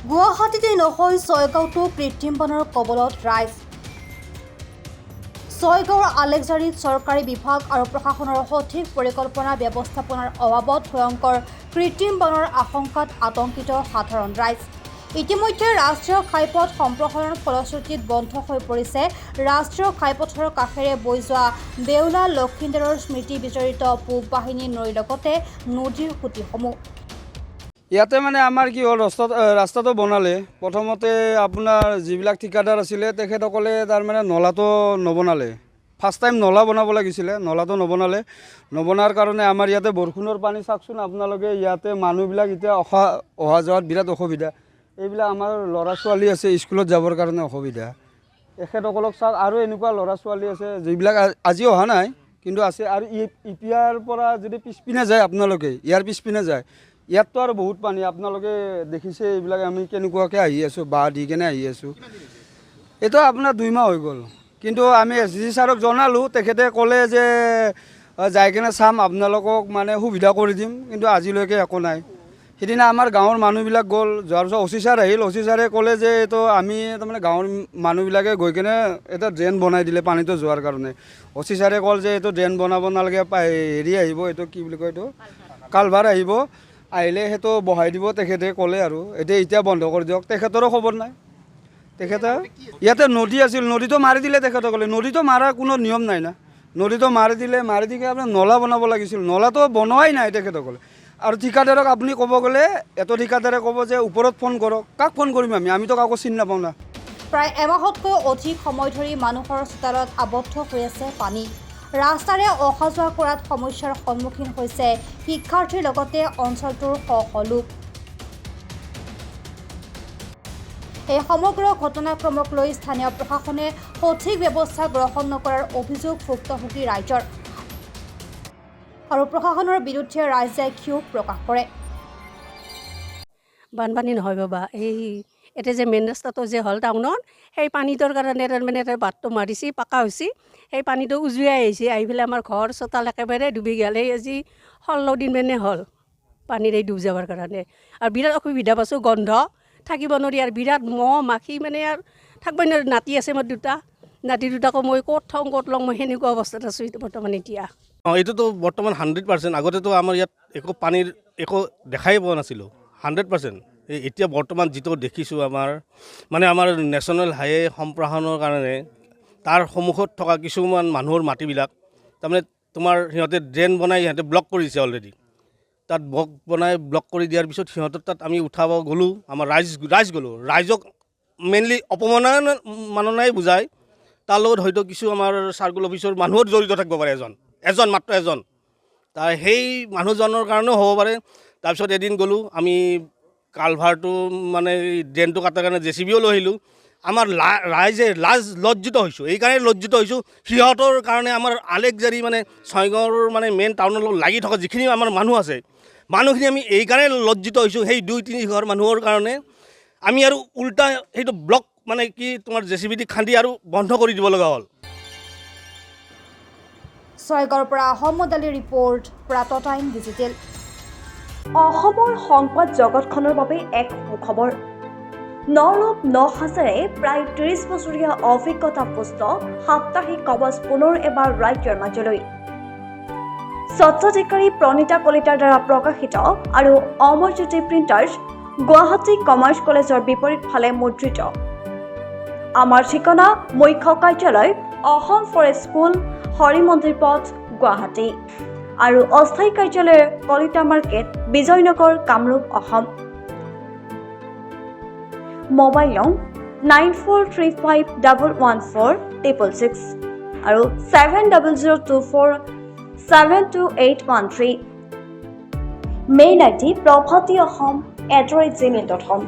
গুৱাহাটীতে নহয় ছয়গাঁৱতো কৃত্ৰিম বানৰ কবলত ৰাইজ। ছয়গাঁৱৰ আলেকজাৰীত চৰকাৰী বিভাগ আৰু প্ৰশাসনৰ সঠিক পৰিকল্পনা ব্যৱস্থাপনাৰ অভাৱত ভয়ংকৰ কৃত্ৰিম বানৰ আশংকাত আতংকিত সাধাৰণ ৰাইজ। ইতিমধ্যে ৰাষ্ট্ৰীয় ঘাইপথ সম্প্ৰসাৰণ ফলশ্ৰুতিত বন্ধ হৈ পৰিছে ৰাষ্ট্ৰীয় ঘাইপথৰ কাষেৰে বৈ যোৱা বেউলা লক্ষীন্দৰৰ স্মৃতি বিজড়িত পূব বাহিনী নৈৰ লগতে নদীৰ খুঁটিসমূহ। ইয়াতে মানে আমাৰ কি হ'ল ৰাস্তাটো বনালে প্ৰথমতে আপোনাৰ যিবিলাক ঠিকাদাৰ আছিলে তেখেতসকলে তাৰমানে নলাটো নবনালে। ফাৰ্ষ্ট টাইম নলা বনাব লাগিছিলে, নলাটো নবনাৰ কাৰণে আমাৰ ইয়াতে বৰষুণৰ পানী চাওকচোন আপোনালোকে, ইয়াতে মানুহবিলাক এতিয়া অহা যোৱাত বিৰাট অসুবিধা। এইবিলাক আমাৰ ল'ৰা ছোৱালী আছে স্কুলত যাবৰ কাৰণে অসুবিধা। এখেতসকলক চাওক, আৰু এনেকুৱা ল'ৰা ছোৱালী আছে যিবিলাক আজি অহা নাই কিন্তু আছে। আৰু ইয়াৰ পৰা যদি পিছপিনে যায় আপোনালোকে, ইয়াৰ পিছপিনে যায়, ইয়াততো আৰু বহুত পানী আপোনালোকে দেখিছে। এইবিলাক আমি কেনেকুৱাকৈ আহি আছোঁ, বাঁহ দি কেনে আহি আছোঁ। এইটো আপোনাৰ 2 মাহ হৈ গ'ল, কিন্তু আমি SDG ছাৰক জনালোঁ, তেখেতে ক'লে যে যাই কেনে চাম, আপোনালোকক মানে সুবিধা কৰি দিম, কিন্তু আজিলৈকে একো নাই। সিদিনা আমাৰ গাঁৱৰ মানুহবিলাক গ'ল, যোৱাৰ পিছত OC ছাৰ আহিল, OC ছাৰে ক'লে যে এইটো আমি তাৰমানে গাঁৱৰ মানুহবিলাকে গৈ কেনে এটা ড্ৰেইন বনাই দিলে পানীটো যোৱাৰ কাৰণে। OC ছাৰে ক'ল যে এইটো ড্ৰেইন বনাব নালাগে, হেৰি আহিব, এইটো কি বুলি কয়, এইটো কালভাৰ আহিব, আহিলে সেইটো বহাই দিব তেখেতে ক'লে। আৰু এতিয়া বন্ধ কৰি দিয়ক, তেখেতৰো খবৰ নাই। তেখেতে ইয়াতে নদী আছিল, নদীটো মাৰি দিলে তেখেতসকলে। নদীটো মাৰাৰ কোনো নিয়ম নাই না, নদীটো মাৰি দি আপোনাৰ নলা বনাব লাগিছিল, নলাটো বনোৱাই নাই তেখেতসকলে। আৰু ঠিকাদাৰক আপুনি ক'ব গ'লে এটো ঠিকাদাৰে ক'ব যে ওপৰত ফোন কৰক। কাক ফোন কৰিম আমিতো কাকো চিনি নাপাওঁ না। প্ৰায় এমাহতকৈ অধিক সময় ধৰি মানুহৰ চোতালত আবদ্ধ হৈ আছে পানী। ৰাস্তাৰে অহা যোৱা কৰাত সমস্যাৰ সন্মুখীন হৈছে শিক্ষাৰ্থীৰ লগতে অঞ্চলটোৰ শ লোক। এই সমগ্ৰ ঘটনাক্ৰমক লৈ স্থানীয় প্ৰশাসনে সঠিক ব্যৱস্থা গ্ৰহণ নকৰাৰ অভিযোগ ভুক্তভোগী ৰাইজৰ। আৰু প্ৰশাসনৰ বিৰুদ্ধে ৰাইজে ক্ষোভ প্ৰকাশ কৰে। বানপানী নহয় বাবা, এতিয়া যে মেইন ৰাস্তাটো যে হ'ল টাউনত, সেই পানীটোৰ কাৰণে তাৰমানে বাটটো মাৰিছে, পাকা হৈছে, সেই পানীটো উজুৱাই আহিছে, আহি পেলাই আমাৰ ঘৰ চোতাল একেবাৰে ডুবি গ'ল। সেই আজি 16 দিন মানে হ'ল পানীৰে ডুব যাবৰ কাৰণে। আৰু বিৰাট অসুবিধা পাইছোঁ, গন্ধ থাকিব নোৱাৰি, আৰু বিৰাট মহ মাখি, মানে আৰু থাকিব নোৱাৰি। নাতি আছে মোৰ নাতি দুটাকো মই ক'ত থওঁ ক'ত লওঁ, মই সেনেকুৱা অৱস্থাত আছোঁ বৰ্তমান এতিয়া। এইটোতো বৰ্তমান 100%। আগতেতো আমাৰ ইয়াত একো পানীৰ একো দেখাই পোৱা নাছিলোঁ, 100%। এতিয়া বৰ্তমান যিটো দেখিছোঁ, আমাৰ নেশ্যনেল হাইৱে সম্প্ৰসাৰণৰ কাৰণে তাৰ সন্মুখত থকা কিছুমান মানুহৰ মাটিবিলাক তাৰমানে সিহঁতে ড্ৰেইন বনাই সিহঁতে ব্লক কৰিছে অলৰেডি। তাত ব্লক কৰি দিয়াৰ পিছত সিহঁতৰ তাত আমি উঠাব গ'লোঁ, আমাৰ ৰাইজ গ'লোঁ। ৰাইজক মেইনলি অপমাননাই বুজায়। তাৰ লগত হয়তো কিছু আমাৰ চাৰ্কুল অফিচৰ মানুহো জড়িত থাকিব পাৰে, মাত্ৰ এজন। তাৰ সেই মানুহজনৰ কাৰণেও হ'ব পাৰে। তাৰপিছত এদিন গ'লোঁ আমি কালভাৰটো, ড্ৰেইনটো কাটাৰ কাৰণে JCBও লৈ আহিলোঁ। আমাৰ ৰাইজে লজ্জিত হৈছোঁ, এইকাৰণে লজ্জিত হৈছোঁ, সিহঁতৰ কাৰণে আমাৰ আলেকজাৰী ছয়গাঁৱৰ মেইন টাউনৰ লগত লাগি থকা যিখিনি আমাৰ মানুহ আছে, মানুহখিনি আমি এইকাৰণে লজ্জিত হৈছোঁ। সেই 2-3 ঘৰ মানুহৰ কাৰণে আমি আৰু উল্টা সেইটো ব্লক JCB দি খান্দি আৰু বন্ধ কৰি দিব লগা হ'ল। ছয়গাঁৱৰ পৰা আহমদ আলী ৰিপৰ্ট, প্ৰাত টাইম ডিজিটেল। অসমৰ সংবাদ জগতখনৰ বাবে এক সুখবৰ। নৰূপ নসাজেৰে প্ৰায় 30 বছৰীয়া অভিজ্ঞতা পুষ্ট সাপ্তাহিক কবচ পুনৰ এবাৰ ৰাজ্যৰ মাজলৈ। স্বত্বাধিকাৰী প্ৰণীতা কলিতাৰ দ্বাৰা প্ৰকাশিত আৰু অমৰজ্যোতি প্ৰিণ্টাৰ্ছ, গুৱাহাটী কমাৰ্চ কলেজৰ বিপৰীত ফালে মুদ্ৰিত। আমাৰ ঠিকনা মুখ্য কাৰ্যালয় অসম ফৰেষ্ট স্কুল, হৰি মন্দিৰ পথ, গুৱাহাটী। আৰু অস্থায়ী কাৰ্যালয় কলিতা মাৰ্কেট, বিজয়নগৰ, কামৰূপ, অসম। মোবাইল নং 9435114666 আৰু 7024722813। Mail ID probhatiahom@gmail.com।